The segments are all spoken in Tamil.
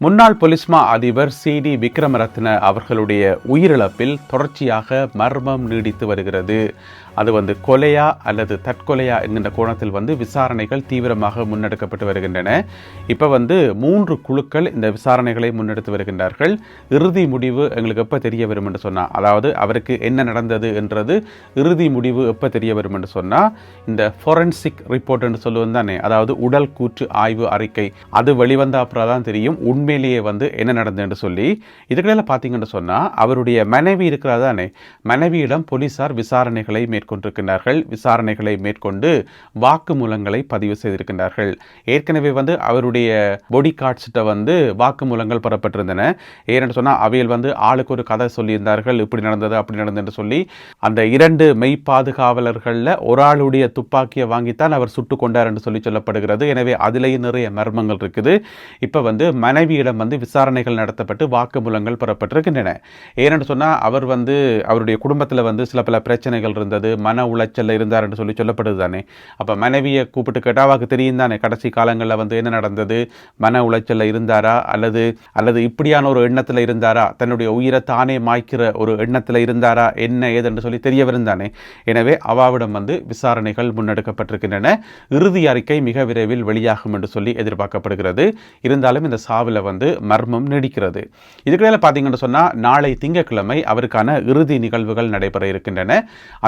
முன்னாள் பொலிஸ்மா அதிபர் சி.டி. விக்ரமரத்ன அவர்களுடைய உயிரிழப்பில் தொடர்ச்சியாக மர்மம் நீடித்து வருகிறது. அது கொலையா அல்லது தற்கொலையா என்கின்ற கோணத்தில் விசாரணைகள் தீவிரமாக முன்னெடுக்கப்பட்டு வருகின்றன. இப்போ 3 குழுக்கள் இந்த விசாரணைகளை முன்னெடுத்து வருகின்றார்கள். இறுதி முடிவு எங்களுக்கு எப்போ தெரிய வரும் என்று சொன்னால், அதாவது அவருக்கு என்ன நடந்தது என்றது இறுதி முடிவு எப்போ தெரிய வரும் என்று சொன்னால், இந்த ஃபோரன்சிக் ரிப்போர்ட் என்று சொல்லுவது தானே, அதாவது உடல் கூற்று ஆய்வு அறிக்கை, அது வெளிவந்த அப்புறம் தான் தெரியும் உண்மையிலேயே என்ன நடந்தது என்று சொல்லி. இதுக்கெல்லாம் பார்த்தீங்கன்னு சொன்னால், அவருடைய மனைவி இருக்கிறதா தானே, மனைவியிடம் போலீசார் விசாரணைகளை மேற்கொண்டிருக்கிறார்கள். விசாரணைகளை மேற்கொண்டு வாக்குமூலங்களை பதிவு செய்திருக்கின்றார்கள். ஏற்கனவே அவருடைய பாடி கார்ட்ஸ்கிட்ட வாக்குமூலங்கள் பெறப்பட்டிருந்தன. ஏன்னு சொன்னால், அவையில் ஆளுக்கு ஒரு கதை சொல்லியிருந்தார்கள், இப்படி நடந்தது அப்படி நடந்தது என்று சொல்லி. அந்த 2 மெய் பாதுகாவலர்களில் ஒரு ஆளுடைய துப்பாக்கியை வாங்கித்தான் அவர் சுட்டு கொண்டார் என்று சொல்லப்படுகிறது. எனவே அதிலேயே நிறைய மர்மங்கள் இருக்குது. இப்போ மனைவியிடம் விசாரணைகள் நடத்தப்பட்டு வாக்குமூலங்கள் பெறப்பட்டிருக்கின்றன. ஏன்னு சொன்னால், அவர் அவருடைய குடும்பத்தில் சில பல பிரச்சனைகள் இருந்தது, மன உளைச்சல் இருந்தார் என்று சொல்லப்படுது தானே. அப்போ மனைவியை கூப்பிட்டு கேட்டால் அவருக்கு தெரியும் தானே கடைசி காலங்களில் என்ன நடந்தது, மன உளைச்சலில் இருந்தாரா அல்லது இப்படியான ஒரு எண்ணத்தில் இருந்தாரா, தன்னுடைய உயிரை தானே மாய்க்கிற ஒரு எண்ணத்தில் இருந்தாரா, என்ன ஏதென்று சொல்லி தெரிய வருந்தானே. எனவே அவாவிடம் விசாரணைகள் முன்னெடுக்கப்பட்டிருக்கின்றன. இறுதி அறிக்கை மிக விரைவில் வெளியாகும் என்று சொல்லி எதிர்பார்க்கப்படுகிறது. இருந்தாலும் இந்த சாவில் மர்மம் நீடிக்கிறது. இதுக்கிடையில் பார்த்தீங்கன்னு சொன்னால், நாளை திங்கட்கிழமை அவருக்கான இறுதி நிகழ்வுகள் நடைபெற இருக்கின்றன.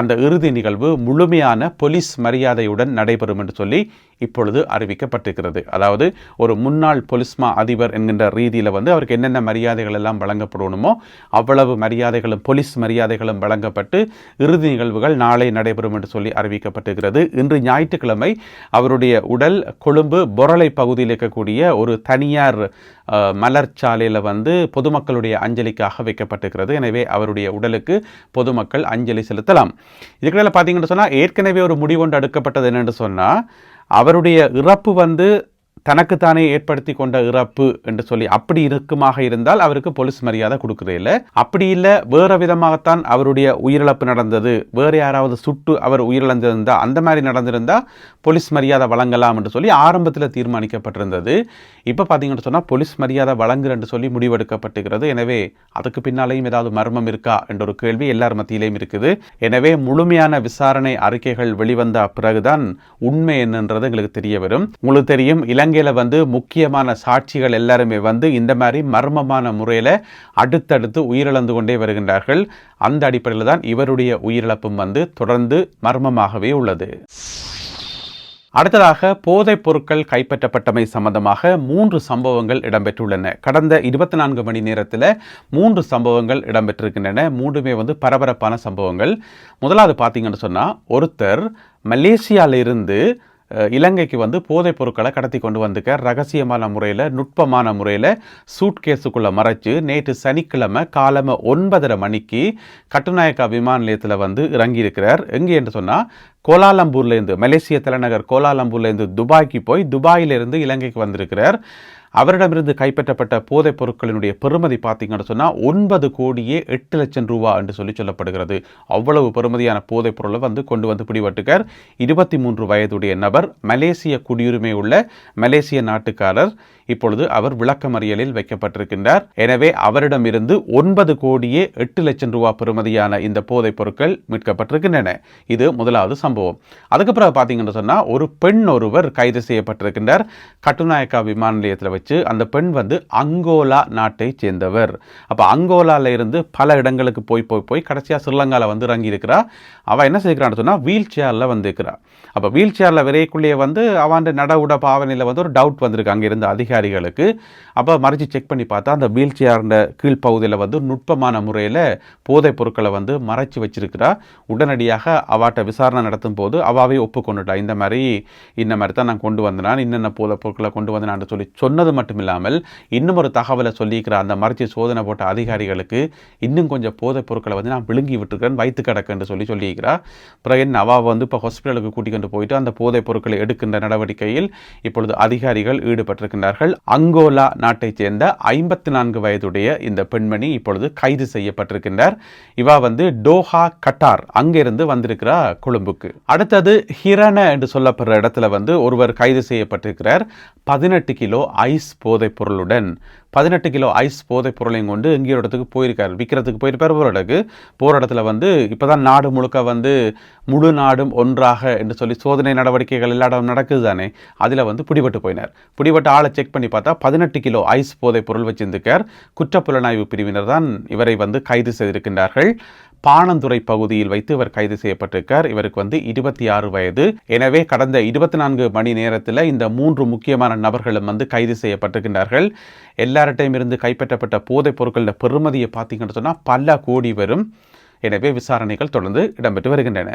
அந்த இறுதி நிகழ்வு முழுமையான போலீஸ் மரியாதையுடன் நடைபெறும் என்று சொல்லி இப்பொழுது அறிவிக்கப்பட்டிருக்கிறது. அதாவது ஒரு முன்னாள் பொலிஸ்மா அதிபர் என்கின்ற ரீதியில் அவருக்கு என்னென்ன மரியாதைகள் எல்லாம் வழங்கப்படணுமோ அவ்வளவு மரியாதைகளும் போலீஸ் மரியாதைகளும் வழங்கப்பட்டு இறுதி நிகழ்வுகள் நாளை நடைபெறும் என்று சொல்லி அறிவிக்கப்பட்டிருக்கிறது. இன்று ஞாயிற்றுக்கிழமை அவருடைய உடல் கொழும்பு பொரளை பகுதியில் இருக்கக்கூடிய ஒரு தனியார் மலர்ச்சாலையில் பொதுமக்களுடைய அஞ்சலிக்காக வைக்கப்பட்டிருக்கிறது. எனவே அவருடைய உடலுக்கு பொதுமக்கள் அஞ்சலி செலுத்தலாம். இதுக்கிடையில் பார்த்தீங்கன்னு சொன்னால், ஏற்கனவே ஒரு முடிவு ஒன்று எடுக்கப்பட்டது என்னென்று சொன்னால், அவருடைய இறப்பு தனக்குத்தானே ஏற்படுத்தி கொண்ட இறப்பு என்று சொல்லி அப்படி இருக்குமாக இருந்தால் அவருக்கு போலீஸ் மரியாதை கொடுக்கறே இல்லை. அப்படி இல்லை, வேறு விதமாகத்தான் அவருடைய உயிரிழப்பு நடந்தது, வேறு யாராவது சுட்டு அவர் உயிரிழந்திருந்தா அந்த மாதிரி நடந்திருந்தால் போலீஸ் மரியாதை வழங்கலாம் என்று சொல்லி ஆரம்பத்தில் தீர்மானிக்கப்பட்டிருந்தது. இப்போ பார்த்தீங்கன்னு சொன்னால், போலீஸ் மரியாதை வழங்குற என்று சொல்லி முடிவெடுக்கப்பட்டிருக்கிறது. எனவே அதுக்கு பின்னாலேயும் ஏதாவது மர்மம் இருக்கா என்ற ஒரு கேள்வி எல்லார் மத்தியிலையும் இருக்குது. எனவே முழுமையான விசாரணை அறிக்கைகள் வெளிவந்த பிறகுதான் உண்மை என்னன்றது எங்களுக்கு தெரிய வரும். உங்களுக்கு தெரியும், இலங்கையில் முக்கியமான சாட்சிகள் எல்லாருமே இந்த மாதிரி மர்மமான முறையில் அடுத்தடுத்து உயிரிழந்து கொண்டே வருகின்றார்கள். அந்த அடிப்படையில் தான் இவருடைய உயிரிழப்பும் தொடர்ந்து மர்மமாகவே உள்ளது. அடுத்ததாக, போதைப் பொருட்கள் கைப்பற்றப்பட்டமை சம்பந்தமாக 3 சம்பவங்கள் இடம்பெற்றுள்ளன. கடந்த 24 மணி நேரத்தில் 3 சம்பவங்கள் இடம்பெற்றிருக்கின்றன. 3மே பரபரப்பான சம்பவங்கள். முதலாவது பார்த்தீங்கன்னு சொன்னால், ஒருத்தர் மலேசியாவிலிருந்து இலங்கைக்கு போதைப் பொருட்களை கடத்தி கொண்டு வந்துக்கார். ரகசியமான முறையில், நுட்பமான முறையில் சூட்கேஸுக்குள்ளே மறைச்சு நேற்று சனிக்கிழமை காலமை 9:30 மணிக்கு கட்டுநாயக்கா விமான நிலையத்தில் இறங்கியிருக்கிறார். எங்கே என்று சொன்னால், கோலாலம்பூர்லேருந்து, மலேசிய தலைநகர் கோலாலம்பூர்லேருந்து துபாய்க்கு போய் துபாயிலிருந்து இலங்கைக்கு வந்திருக்கிறார். அவரிடமிருந்து கைப்பற்றப்பட்ட போதைப் பொருட்களினுடைய பெறுமதி பார்த்தீங்கன்னு சொன்னால் 9 கோடியே 8 லட்சம் ரூபா என்று சொல்லப்படுகிறது. அவ்வளவு பெறுமதியான போதைப் பொருளை கொண்டு பிடிபட்டுக்கார். 23 வயதுடைய நபர், மலேசிய குடியுரிமை உள்ள மலேசிய நாட்டுக்காரர். இப்பொழுது அவர் விளக்கமறியலில் வைக்கப்பட்டிருக்கின்றார். எனவே அவரிடமிருந்து 9 கோடியே 8 லட்சம் ரூபா பெறுமதியான இந்த போதைப் பொருட்கள் மீட்கப்பட்டிருக்கின்றன. இது முதலாவது சம்பவம். அதுக்கப்புறம் பார்த்தீங்கன்னு சொன்னால், ஒரு பெண் ஒருவர் கைது செய்யப்பட்டிருக்கின்றார் கட்டுநாயக்கா விமான நிலையத்தில் வச்சு. அந்த பெண் அங்கோலா நாட்டை சேர்ந்தவர். அப்போ அங்கோலால இருந்து பல இடங்களுக்கு போய் கடைசியாக ஸ்ரீலங்காவில் இறங்கி இருக்கிறா. அவள் என்ன செய்கிறான்னு சொன்னால், வீல் சேரில் வந்திருக்கிறா. அப்போ வீல் சேரில் விரைக்குள்ளேயே அவன் நடவுட பாவனையில் ஒரு டவுட் வந்திருக்கு அங்கே இருந்த அதிகாரிகளுக்கு. அப்போ மறைச்சி செக் பண்ணி பார்த்தா, அந்த வீல் சேரில் கீழ்ப்பகுதியில் நுட்பமான முறையில் போதைப் பொருட்களை மறைச்சி வச்சிருக்கிறா. உடனடியாக அவாட்ட விசாரணை நடத்தும் போது அவாவே ஒப்புக்கொண்டுட்டா. இந்த மாதிரி தான் நான் கொண்டு வந்தேன், இன்னென்ன போதைப் பொருட்களை கொண்டு வந்தேன் சொல்லி சொன்னது மட்டும் இல்லாமல் இன்னும் ஒரு தகவலை சொல்லியிருக்கிற அந்த மறைச்சி சோதனை போட்ட அதிகாரிகளுக்கு இன்னும் கொஞ்சம் போதைப் பொருட்களை நான் விழுங்கி விட்டுருக்கேன், வயிற்று கிடக்கு என்று சொல்லியிருக்கிறா. பிறகு அவா இப்போ ஹாஸ்பிட்டலுக்கு கூட்டிக் கொண்டு போயிட்டு அந்த போதைப் பொருட்களை எடுக்கின்ற நடவடிக்கையில் இப்பொழுது அதிகாரிகள் ஈடுபட்டிருக்கின்றார்கள். அங்கோலா நாட்டைச் சேர்ந்த 54 வயதுடைய இந்த பெண்மணி இப்பொழுது கைது செய்யப்பட்டிருக்கின்றார். இவா டோஹா கட்டார் அங்கிருந்து வந்திருக்கிறா கொழும்புக்கு. அடுத்தது ஹிரண என்று சொல்லப்படுற இடத்துல ஒருவர் கைது செய்யப்பட்டிருக்கிறார். 18 கிலோ ஐஸ் ஐஸ் போதைப் பொருளுடன் 18 கிலோ ஐஸ் போதைப் பொருளையும் கொண்டு எங்கேயோ இடத்துக்கு போயிருக்காரு, விற்கிறதுக்கு போயிருப்பார். போகிற இடத்துல வந்து இப்போ தான் நாடு முழுக்க வந்து முழு நாடும் ஒன்றாக என்று சொல்லி சோதனை நடவடிக்கைகள் எல்லா இடம் நடக்குது தானே, அதில் வந்து பிடிபட்டு போயினார். பிடிபட்ட ஆளை செக் பண்ணி பார்த்தா 18 கிலோ ஐஸ் போதைப் பொருள் வச்சிருந்திருக்கார். குற்றப்புலனாய்வு பிரிவினர் தான் இவரை வந்து கைது செய்திருக்கின்றார்கள். பாணந்துறை பகுதியில் வைத்து இவர் கைது செய்யப்பட்டிருக்கார். இவருக்கு வந்து 26 வயது. எனவே கடந்த 24 மணி நேரத்தில் இந்த 3 முக்கியமான நபர்களும் வந்து கைது செய்யப்பட்டிருக்கின்றார்கள். எல்லார்ட்டையும் இருந்து கைப்பற்றப்பட்ட போதைப் பொருட்களோட பெறுமதியை பார்த்தீங்கன்னு சொன்னால் பல கோடி வரும். எனவே விசாரணைகள் தொடர்ந்து இடம்பெற்று வருகின்றன.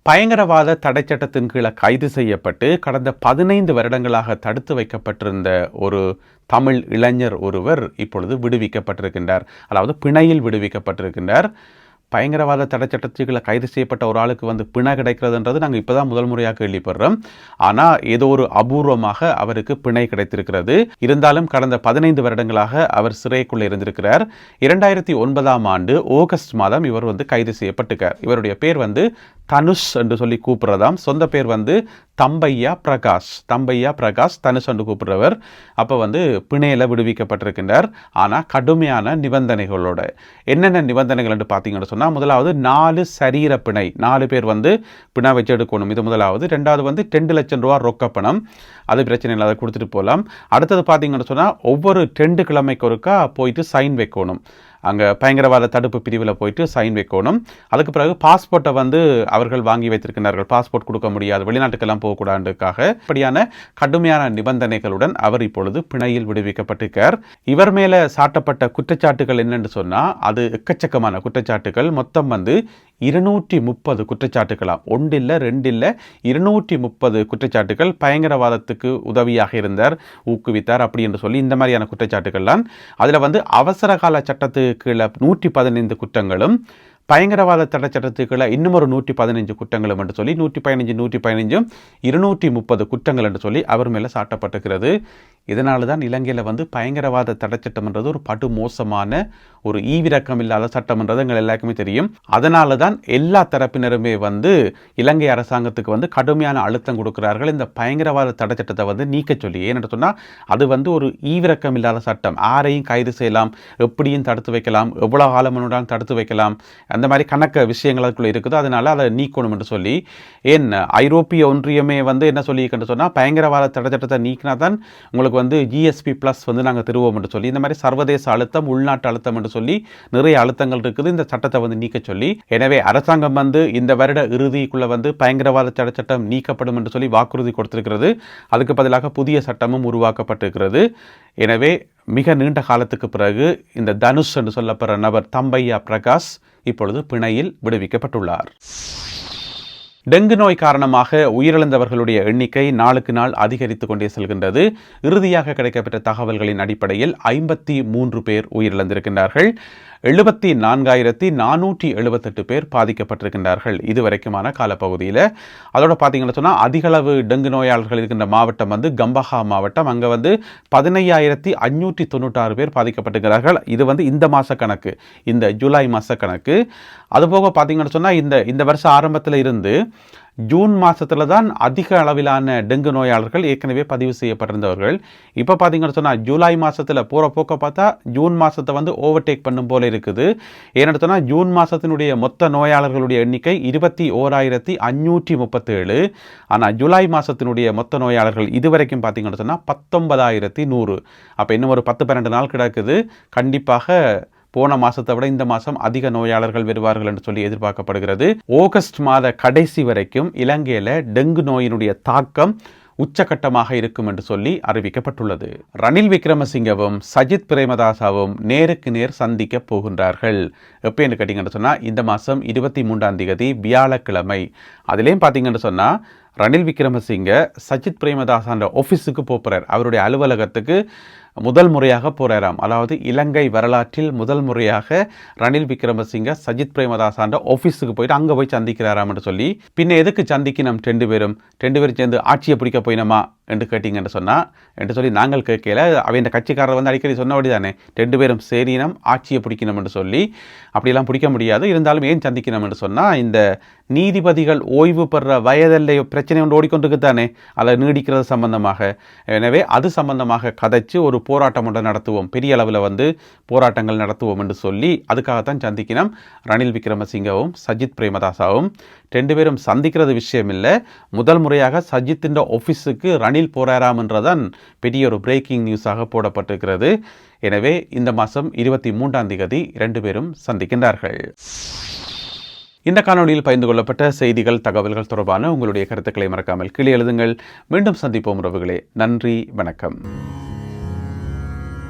பயங்கரவாத தடை சட்டத்தின் கீழே கைது செய்யப்பட்டு கடந்த 15 வருடங்களாக தடுத்து வைக்கப்பட்டிருந்த ஒரு தமிழ் இளைஞர் ஒருவர் இப்பொழுது விடுவிக்கப்பட்டிருக்கின்றார். அதாவது பிணையில் விடுவிக்கப்பட்டிருக்கின்றார். பயங்கரவாத தடை சட்டத்துக்குள்ள கைது செய்யப்பட்ட ஒரு ஆளுக்கு வந்து பிணை கிடைக்கிறதுன்றது நாங்கள் இப்போ தான் முதல் முறையாக கேள்விப்படுறோம். ஆனால் ஏதோ ஒரு அபூர்வமாக அவருக்கு பிணை கிடைத்திருக்கிறது. இருந்தாலும் கடந்த 15 வருடங்களாக அவர் சிறைக்குள்ளே இருந்திருக்கிறார். 2009ஆம் ஆண்டு ஆகஸ்ட் மாதம் இவர் வந்து கைது செய்யப்பட்டிருக்கார். இவருடைய பேர் வந்து தனுஷ் என்று சொல்லி கூப்பிடுறதாம். சொந்த பேர் வந்து தம்பையா பிரகாஷ் தனுஷ் என்று கூப்பிடுறவர். அப்போ வந்து பிணையில் விடுவிக்கப்பட்டிருக்கின்றார். ஆனால் கடுமையான நிபந்தனைகளோட. என்னென்ன நிபந்தனைகள் என்று பார்த்தீங்கன்னு சொன்னால், முதலாவது 4 சரீர பிணை, 4 பேர் வந்து பிணை வச்சு எடுக்கணும். இது முதலாவது. 2வது வந்து 2 லட்சம் ரூபா ரொக்கப்பணம், அது பிரச்சனை இல்லை, அதை கொடுத்துட்டு போகலாம். அடுத்தது பார்த்தீங்கன்னு சொன்னால் ஒவ்வொரு 2 கிழமைக்கு ஒருக்கா போயிட்டு சைன் வைக்கணும். அங்கே பயங்கரவாத தடுப்பு பிரிவில் போயிட்டு சைன் வைக்கணும். அதுக்கு பிறகு பாஸ்போர்ட்டை வந்து அவர்கள் வாங்கி வைத்திருக்கிறார்கள். பாஸ்போர்ட் கொடுக்க முடியாது, வெளிநாட்டுக்கெல்லாம் போகக்கூடாதுக்காக. இப்படியான கடுமையான நிபந்தனைகளுடன் அவர் இப்பொழுது பிணையில் விடுவிக்கப்பட்டிருக்கார். இவர் மேலே சாட்டப்பட்ட குற்றச்சாட்டுகள் என்னென்னு சொன்னால், அது எக்கச்சக்கமான குற்றச்சாட்டுகள். மொத்தம் வந்து 230 குற்றச்சாட்டுகளாம். 1 இல்லை 2 இல்லை 230 குற்றச்சாட்டுகள். பயங்கரவாதத்துக்கு உதவியாக இருந்தார், ஊக்குவித்தார் அப்படி என்று சொல்லி இந்த மாதிரியான குற்றச்சாட்டுகள்லாம். அதில் வந்து அவசர கால சட்டத்துக்கு கீழே 115 குற்றங்களும், பயங்கரவாத தடை சட்டத்துக்குள்ள இன்னும் ஒரு 115 குற்றங்களும் என்று சொல்லி 115 230 குற்றங்கள் என்று சொல்லி அவர் மேலே சாட்டப்பட்டிருக்கிறது. இதனால தான் இலங்கையில் வந்து பயங்கரவாத தடை சட்டம்ன்றது ஒரு படு மோசமான ஒரு ஈவிரக்கம் இல்லாத சட்டம்ன்றது எங்கள் எல்லாருக்குமே தெரியும். அதனால தான் எல்லா தரப்பினருமே வந்து இலங்கை அரசாங்கத்துக்கு வந்து கடுமையான அழுத்தம் கொடுக்கிறார்கள் இந்த பயங்கரவாத தடை சட்டத்தை வந்து நீக்க சொல்லி. ஏன்னு சொன்னால் அது வந்து ஒரு ஈவிரக்கம் இல்லாத சட்டம். யாரையும் கைது செய்யலாம், எப்படியும் தடுத்து வைக்கலாம், எவ்வளோ காலமனுடன் தடுத்து வைக்கலாம், அந்த மாதிரி கணக்க விஷயங்கள் அதுக்குள்ளே இருக்குது. அதனால அதை நீக்கணும் என்று சொல்லி ஏன் ஐரோப்பிய ஒன்றியமே வந்து என்ன சொல்லியிருக்குன்னு சொன்னால், பயங்கரவாத தடை சட்டத்தை நீக்கினா தான் உங்களுக்கு வந்து GSP+ வந்து நாங்கள் தருவோம் என்று சொல்லி, இந்த மாதிரி சர்வதேச அழுத்தம், உள்நாட்டு அழுத்தம் என்று சொல்லி நிறைய அழுத்தங்கள் இருக்குது இந்த சட்டத்தை வந்து நீக்க சொல்லி. எனவே அரசாங்கம் வந்து இந்த வருட இறுதிக்குள்ள வந்து பயங்கரவாத தடை சட்டம் நீக்கப்படும் என்று சொல்லி வாக்குறுதி கொடுத்திருக்கிறது. அதுக்கு பதிலாக புதிய சட்டமும் உருவாக்கப்பட்டிருக்கிறது. எனவே மிக நீண்ட காலத்துக்கு பிறகு இந்த தனுஷ் என்று சொல்லப்படுற நபர் தம்பையா பிரகாஷ் இப்பொழுது பிணையில் விடுவிக்கப்பட்டுள்ளார். டெங்கு நோய் காரணமாக உயிரிழந்தவர்களுடைய எண்ணிக்கை நாளுக்கு நாள் அதிகரித்து கொண்டே செல்கின்றது. இறுதியாக கிடைக்கப்பட்ட தகவல்களின் அடிப்படையில் 53 பேர் உயிரிழந்திருக்கின்றார்கள். 74,478 பேர் பாதிக்கப்பட்டிருக்கின்றார்கள் இதுவரைக்குமான காலப்பகுதியில். அதோட பார்த்தீங்கன்னு சொன்னால் அதிகளவு டெங்கு நோயாளர்கள் இருக்கின்ற மாவட்டம் வந்து கம்பஹா மாவட்டம். அங்கே வந்து 15,596 பேர் பாதிக்கப்பட்டிருக்கிறார்கள். இது வந்து இந்த மாத கணக்கு, இந்த ஜூலை மாத கணக்கு. அதுபோக பார்த்தீங்கன்னு சொன்னால் இந்த வருஷம் ஆரம்பத்தில் இருந்து ஜூன் மாதத்தில் தான் அதிக அளவிலான டெங்கு நோயாளர்கள் ஏற்கனவே பதிவு செய்யப்பட்டிருந்தவர்கள். இப்போ பார்த்தீங்கன்னு சொன்னால் ஜூலை மாதத்தில் போகிற போக்க பார்த்தா ஜூன் மாதத்தை வந்து ஓவர்டேக் பண்ணும் போல இருக்குது. ஏன்னு சொன்னால் ஜூன் மாதத்தினுடைய மொத்த நோயாளர்களுடைய எண்ணிக்கை 21,537. ஆனால் ஜூலை மாதத்தினுடைய மொத்த நோயாளர்கள் இதுவரைக்கும் பார்த்தீங்கன்னு சொன்னால் 19,100. அப்போ இன்னும் ஒரு 10-12 நாள் கிடக்குது. கண்டிப்பாக போன மாதத்தை விட இந்த மாதம் அதிக நோயாளர்கள் வருவார்கள் என்று சொல்லி எதிர்பார்க்கப்படுகிறது. ஆகஸ்ட் மாத கடைசி வரைக்கும் இலங்கையில் டெங்கு நோயினுடைய தாக்கம் உச்சகட்டமாக இருக்கும் என்று சொல்லி அறிவிக்கப்பட்டுள்ளது. ரணில் விக்ரமசிங்கவும் சஜித் பிரேமதாசவும் நேருக்கு நேர் சந்திக்க போகின்றார்கள். எப்போ என்று கேட்டீங்கன்னு சொன்னால் இந்த மாதம் 23ஆம் தேதி வியாழக்கிழமை. அதுலேயும் பார்த்தீங்கன்னு சொன்னால் ரணில் விக்ரமசிங்க சஜித் பிரேமதாசான்ற ஆஃபீஸுக்கு போகிறார். அவருடைய அலுவலகத்துக்கு முதல் முறையாக போகிறாராம். அதாவது இலங்கை வரலாற்றில் முதல் முறையாக ரணில் விக்ரமசிங்க சஜித் பிரேமதாசான்ற ஆஃபீஸுக்கு போயிட்டு அங்கே போய் சந்திக்கிறாராம் என்று சொல்லி. பின்ன எதுக்கு சந்திக்கணும் ரெண்டு பேரும் சேர்ந்து ஆட்சியை பிடிக்க போயினமா என்று கேட்டிங்கன்னு சொன்னால் என்று சொல்லி நாங்கள் கேட்கல. அவன் கட்சிக்காரர் வந்து அடிக்கடி சொன்னபடி தானே 2 பேரும் சேரினம் ஆட்சியை பிடிக்கணும் என்று சொல்லி. அப்படிலாம் பிடிக்க முடியாது. இருந்தாலும் ஏன் சந்திக்கணும் என்று சொன்னால் இந்த நீதிபதிகள் ஓய்வு பெற வயதில்லை பிரச்சனை ஒன்று ஓடிக்கொண்டிருக்குத்தானே, அதை நீடிக்கிறது சம்பந்தமாக. எனவே அது சம்பந்தமாக கதைச்சு ஒரு போராட்டம் ஒன்றை நடத்துவோம், பெரிய அளவில் வந்து போராட்டங்கள் நடத்துவோம் என்று சொல்லி அதுக்காகத்தான் சந்திக்கணும். ரணில் விக்ரமசிங்கவும் சஜித் பிரேமதாசாவும் 2 பேரும் சந்திக்கிறது விஷயம் இல்லை. முதல் முறையாக சஜித்தின் ஆஃபீஸுக்கு ரணில் போராராம் என்றதான் பெரிய ஒரு பிரேக்கிங் நியூஸாக போடப்பட்டிருக்கிறது. எனவே இந்த மாதம் 23ஆம் தேதி 2 பேரும் சந்திக்கின்றார்கள். இந்த காணொலியில் பகிர்ந்து கொள்ளப்பட்ட செய்திகள், தகவல்கள் தொடர்பான உங்களுடைய கருத்துக்களை மறக்காமல் கீழே எழுதுங்கள். மீண்டும் சந்திப்போம் உறவுகளே. நன்றி, வணக்கம்.